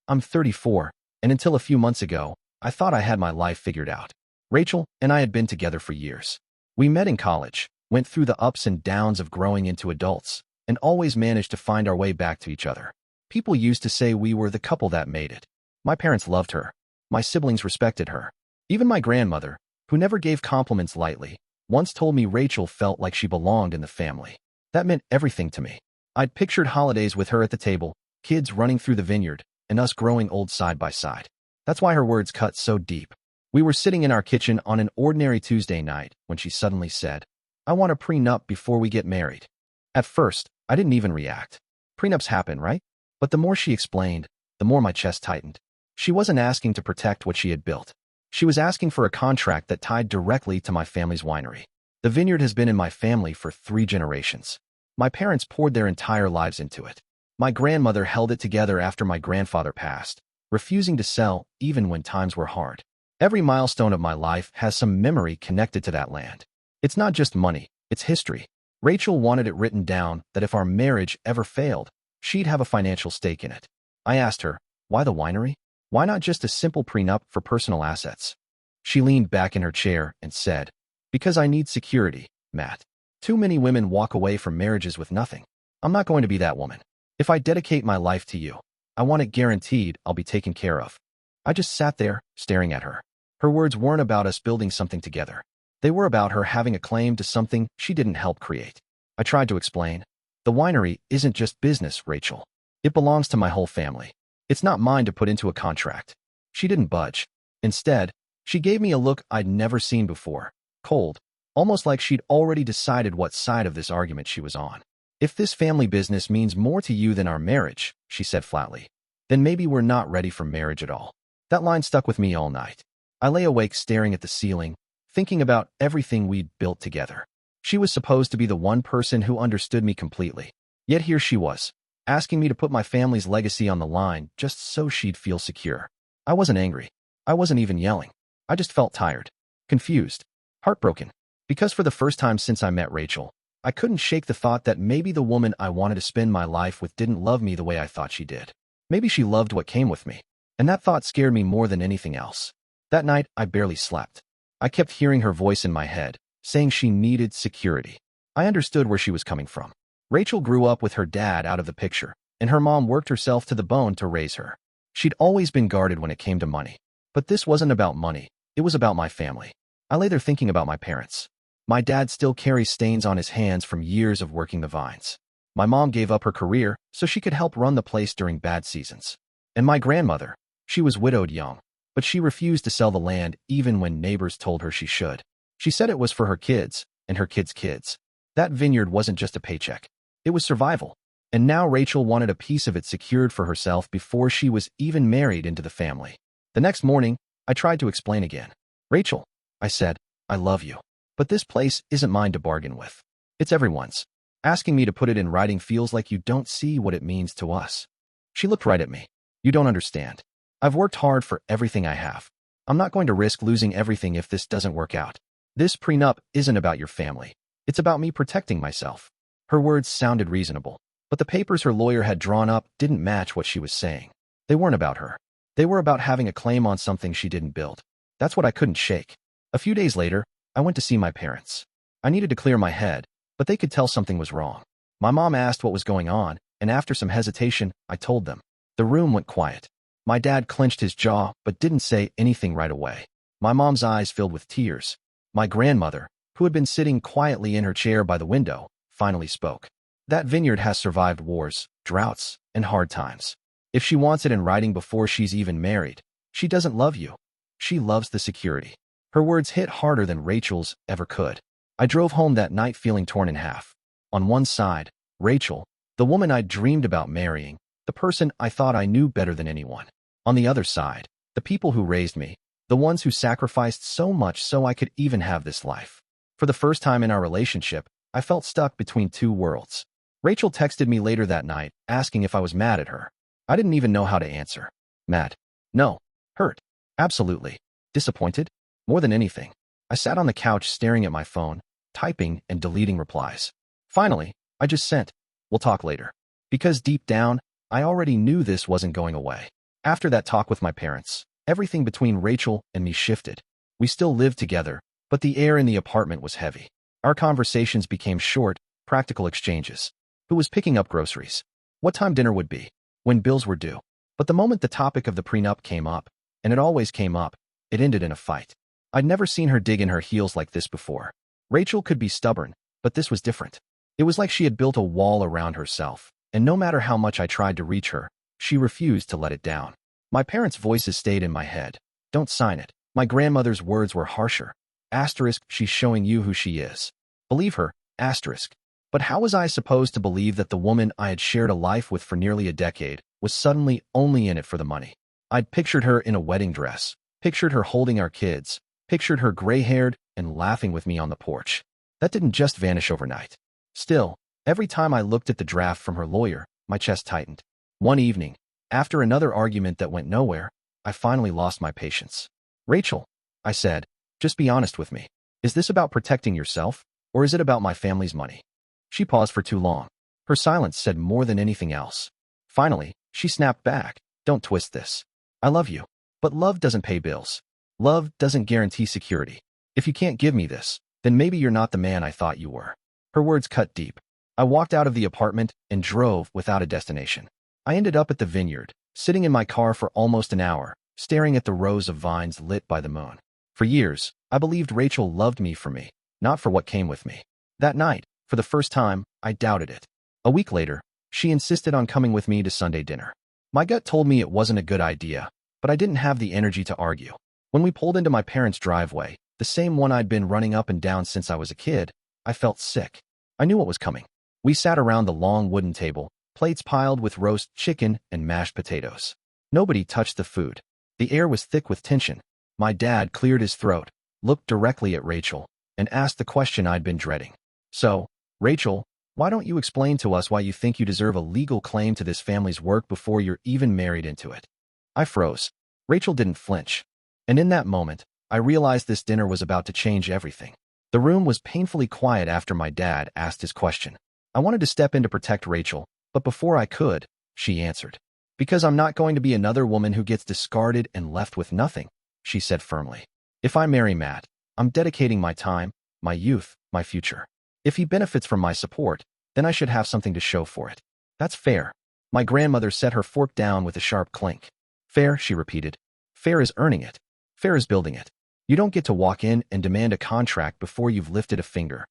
I'm 34, and until a few months ago, I thought I had my life figured out. Rachel and I had been together for years. We met in college, went through the ups and downs of growing into adults, and always managed to find our way back to each other. People used to say we were the couple that made it. My parents loved her. My siblings respected her. Even my grandmother, who never gave compliments lightly, once told me Rachel felt like she belonged in the family. That meant everything to me. I'd pictured holidays with her at the table, kids running through the vineyard, and us growing old side by side. That's why her words cut so deep. We were sitting in our kitchen on an ordinary Tuesday night when she suddenly said, "I want a prenup before we get married." At first, I didn't even react. Prenups happen, right? But the more she explained, the more my chest tightened. She wasn't asking to protect what she had built. She was asking for a contract that tied directly to my family's winery. The vineyard has been in my family for 3 generations. My parents poured their entire lives into it. My grandmother held it together after my grandfather passed, refusing to sell even when times were hard. Every milestone of my life has some memory connected to that land. It's not just money, it's history. Rachel wanted it written down that if our marriage ever failed, she'd have a financial stake in it. I asked her, why the winery? Why not just a simple prenup for personal assets? She leaned back in her chair and said, "Because I need security, Matt. Too many women walk away from marriages with nothing. I'm not going to be that woman. If I dedicate my life to you, I want it guaranteed I'll be taken care of." I just sat there, staring at her. Her words weren't about us building something together. They were about her having a claim to something she didn't help create. I tried to explain. The winery isn't just business, Rachel. It belongs to my whole family. It's not mine to put into a contract. She didn't budge. Instead, she gave me a look I'd never seen before, cold, almost like she'd already decided what side of this argument she was on. "If this family business means more to you than our marriage," she said flatly, "then maybe we're not ready for marriage at all." That line stuck with me all night. I lay awake staring at the ceiling, thinking about everything we'd built together. She was supposed to be the one person who understood me completely. Yet here she was, asking me to put my family's legacy on the line just so she'd feel secure. I wasn't angry. I wasn't even yelling. I just felt tired, confused, heartbroken. Because for the first time since I met Rachel, I couldn't shake the thought that maybe the woman I wanted to spend my life with didn't love me the way I thought she did. Maybe she loved what came with me. And that thought scared me more than anything else. That night, I barely slept. I kept hearing her voice in my head, saying she needed security. I understood where she was coming from. Rachel grew up with her dad out of the picture, and her mom worked herself to the bone to raise her. She'd always been guarded when it came to money. But this wasn't about money. It was about my family. I lay there thinking about my parents. My dad still carries stains on his hands from years of working the vines. My mom gave up her career so she could help run the place during bad seasons. And my grandmother, she was widowed young, but she refused to sell the land even when neighbors told her she should. She said it was for her kids and her kids' kids. That vineyard wasn't just a paycheck. It was survival. And now Rachel wanted a piece of it secured for herself before she was even married into the family. The next morning, I tried to explain again. "Rachel," I said, "I love you. But this place isn't mine to bargain with. It's everyone's. Asking me to put it in writing feels like you don't see what it means to us." She looked right at me. "You don't understand. I've worked hard for everything I have. I'm not going to risk losing everything if this doesn't work out. This prenup isn't about your family. It's about me protecting myself." Her words sounded reasonable, but the papers her lawyer had drawn up didn't match what she was saying. They weren't about her. They were about having a claim on something she didn't build. That's what I couldn't shake. A few days later, I went to see my parents. I needed to clear my head, but they could tell something was wrong. My mom asked what was going on, and after some hesitation, I told them. The room went quiet. My dad clenched his jaw, but didn't say anything right away. My mom's eyes filled with tears. My grandmother, who had been sitting quietly in her chair by the window, finally spoke. "That vineyard has survived wars, droughts, and hard times. If she wants it in writing before she's even married, she doesn't love you. She loves the security." Her words hit harder than Rachel's ever could. I drove home that night feeling torn in half. On one side, Rachel, the woman I'd dreamed about marrying, the person I thought I knew better than anyone. On the other side, the people who raised me, the ones who sacrificed so much so I could even have this life. For the first time in our relationship, I felt stuck between two worlds. Rachel texted me later that night, asking if I was mad at her. I didn't even know how to answer. Mad? No. Hurt? Absolutely. Disappointed? More than anything. I sat on the couch staring at my phone, typing and deleting replies. Finally, I just sent, "We'll talk later." Because deep down, I already knew this wasn't going away. After that talk with my parents, everything between Rachel and me shifted. We still lived together, but the air in the apartment was heavy. Our conversations became short, practical exchanges. Who was picking up groceries? What time dinner would be? When bills were due? But the moment the topic of the prenup came up, and it always came up, it ended in a fight. I'd never seen her dig in her heels like this before. Rachel could be stubborn, but this was different. It was like she had built a wall around herself, and no matter how much I tried to reach her, she refused to let it down. My parents' voices stayed in my head. Don't sign it. My grandmother's words were harsher. Asterisk, she's showing you who she is. Believe her, asterisk. But how was I supposed to believe that the woman I had shared a life with for nearly a decade was suddenly only in it for the money? I'd pictured her in a wedding dress, pictured her holding our kids, pictured her gray-haired and laughing with me on the porch. That didn't just vanish overnight. Still, every time I looked at the draft from her lawyer, my chest tightened. One evening, after another argument that went nowhere, I finally lost my patience. Rachel, I said, just be honest with me. Is this about protecting yourself, or is it about my family's money? She paused for too long. Her silence said more than anything else. Finally, she snapped back. Don't twist this. I love you. But love doesn't pay bills. Love doesn't guarantee security. If you can't give me this, then maybe you're not the man I thought you were. Her words cut deep. I walked out of the apartment and drove without a destination. I ended up at the vineyard, sitting in my car for almost an hour, staring at the rows of vines lit by the moon. For years, I believed Rachel loved me for me, not for what came with me. That night, for the first time, I doubted it. A week later, she insisted on coming with me to Sunday dinner. My gut told me it wasn't a good idea, but I didn't have the energy to argue. When we pulled into my parents' driveway, the same one I'd been running up and down since I was a kid, I felt sick. I knew what was coming. We sat around the long wooden table, plates piled with roast chicken and mashed potatoes. Nobody touched the food. The air was thick with tension. My dad cleared his throat, looked directly at Rachel, and asked the question I'd been dreading. So, Rachel, why don't you explain to us why you think you deserve a legal claim to this family's work before you're even married into it? I froze. Rachel didn't flinch. And in that moment, I realized this dinner was about to change everything. The room was painfully quiet after my dad asked his question. I wanted to step in to protect Rachel, but before I could, she answered. Because I'm not going to be another woman who gets discarded and left with nothing, she said firmly. If I marry Matt, I'm dedicating my time, my youth, my future. If he benefits from my support, then I should have something to show for it. That's fair. My grandmother set her fork down with a sharp clink. Fair, she repeated. Fair is earning it. Fair is building it. You don't get to walk in and demand a contract before you've lifted a finger.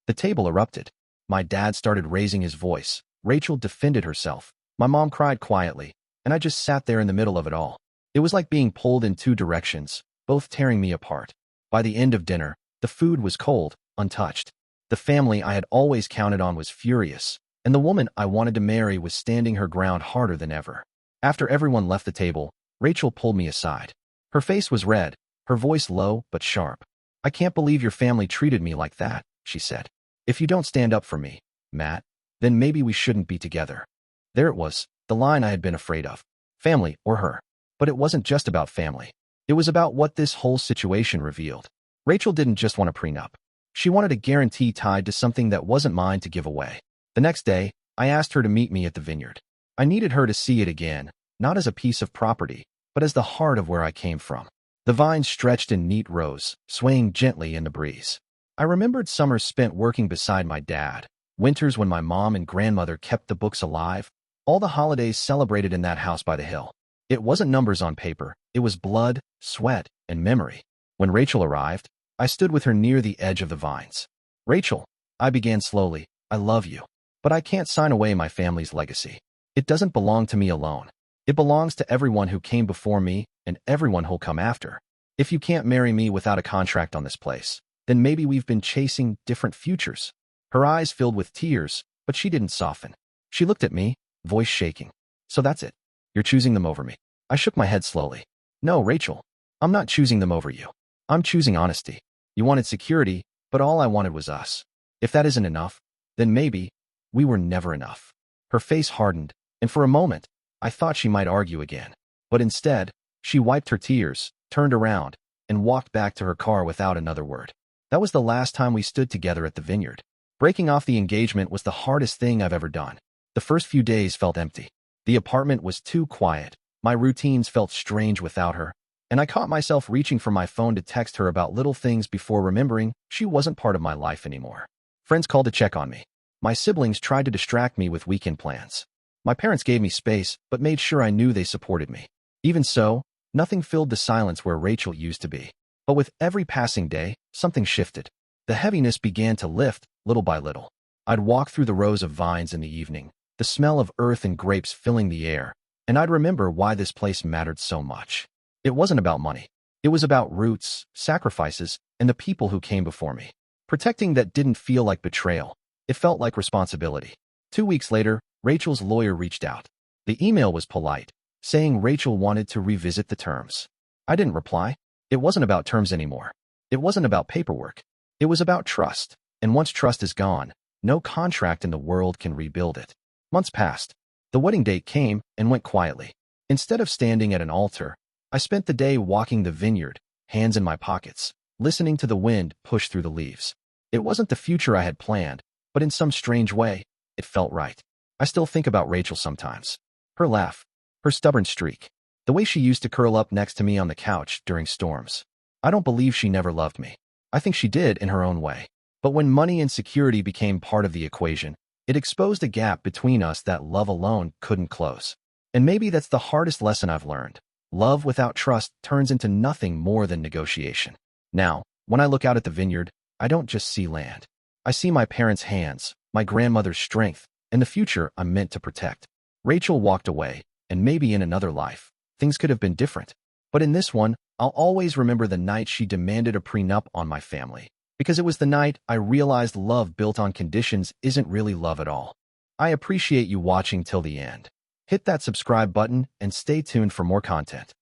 The table erupted. My dad started raising his voice. Rachel defended herself. My mom cried quietly, and I just sat there in the middle of it all. It was like being pulled in two directions, both tearing me apart. By the end of dinner, the food was cold, untouched. The family I had always counted on was furious, and the woman I wanted to marry was standing her ground harder than ever. After everyone left the table, Rachel pulled me aside. Her face was red, her voice low but sharp. I can't believe your family treated me like that, she said. If you don't stand up for me, Matt, then maybe we shouldn't be together. There it was, the line I had been afraid of. Family or her. But it wasn't just about family. It was about what this whole situation revealed. Rachel didn't just want a prenup. She wanted a guarantee tied to something that wasn't mine to give away. The next day, I asked her to meet me at the vineyard. I needed her to see it again, not as a piece of property, but as the heart of where I came from. The vines stretched in neat rows, swaying gently in the breeze. I remembered summers spent working beside my dad, winters when my mom and grandmother kept the books alive, all the holidays celebrated in that house by the hill. It wasn't numbers on paper, it was blood, sweat, and memory. When Rachel arrived, I stood with her near the edge of the vines. Rachel, I began slowly, I love you. But I can't sign away my family's legacy. It doesn't belong to me alone. It belongs to everyone who came before me and everyone who'll come after. If you can't marry me without a contract on this place, then maybe we've been chasing different futures. Her eyes filled with tears, but she didn't soften. She looked at me, voice shaking. So that's it. You're choosing them over me. I shook my head slowly. No, Rachel. I'm not choosing them over you. I'm choosing honesty. You wanted security, but all I wanted was us. If that isn't enough, then maybe we were never enough. Her face hardened, and for a moment, I thought she might argue again. But instead, she wiped her tears, turned around, and walked back to her car without another word. That was the last time we stood together at the vineyard. Breaking off the engagement was the hardest thing I've ever done. The first few days felt empty. The apartment was too quiet, My routines felt strange without her, and I caught myself reaching for my phone to text her about little things before remembering she wasn't part of my life anymore. Friends called to check on me. My siblings tried to distract me with weekend plans. My parents gave me space, but made sure I knew they supported me. Even so, nothing filled the silence where Rachel used to be. But with every passing day, something shifted. The heaviness began to lift, little by little. I'd walk through the rows of vines in the evening, the smell of earth and grapes filling the air, and I'd remember why this place mattered so much. It wasn't about money. It was about roots, sacrifices, and the people who came before me. Protecting that didn't feel like betrayal. It felt like responsibility. 2 weeks later, Rachel's lawyer reached out. The email was polite, saying Rachel wanted to revisit the terms. I didn't reply. It wasn't about terms anymore. It wasn't about paperwork. It was about trust. And once trust is gone, no contract in the world can rebuild it. Months passed. The wedding date came and went quietly. Instead of standing at an altar, I spent the day walking the vineyard, hands in my pockets, listening to the wind push through the leaves. It wasn't the future I had planned, but in some strange way, it felt right. I still think about Rachel sometimes. Her laugh, her stubborn streak, the way she used to curl up next to me on the couch during storms. I don't believe she never loved me. I think she did in her own way. But when money and security became part of the equation, it exposed a gap between us that love alone couldn't close. And maybe that's the hardest lesson I've learned. Love without trust turns into nothing more than negotiation. Now, when I look out at the vineyard, I don't just see land. I see my parents' hands, my grandmother's strength, and the future I'm meant to protect. Rachel walked away, and maybe in another life, things could have been different. But in this one, I'll always remember the night she demanded a prenup on my family. Because it was the night I realized love built on conditions isn't really love at all. I appreciate you watching till the end. Hit that subscribe button and stay tuned for more content.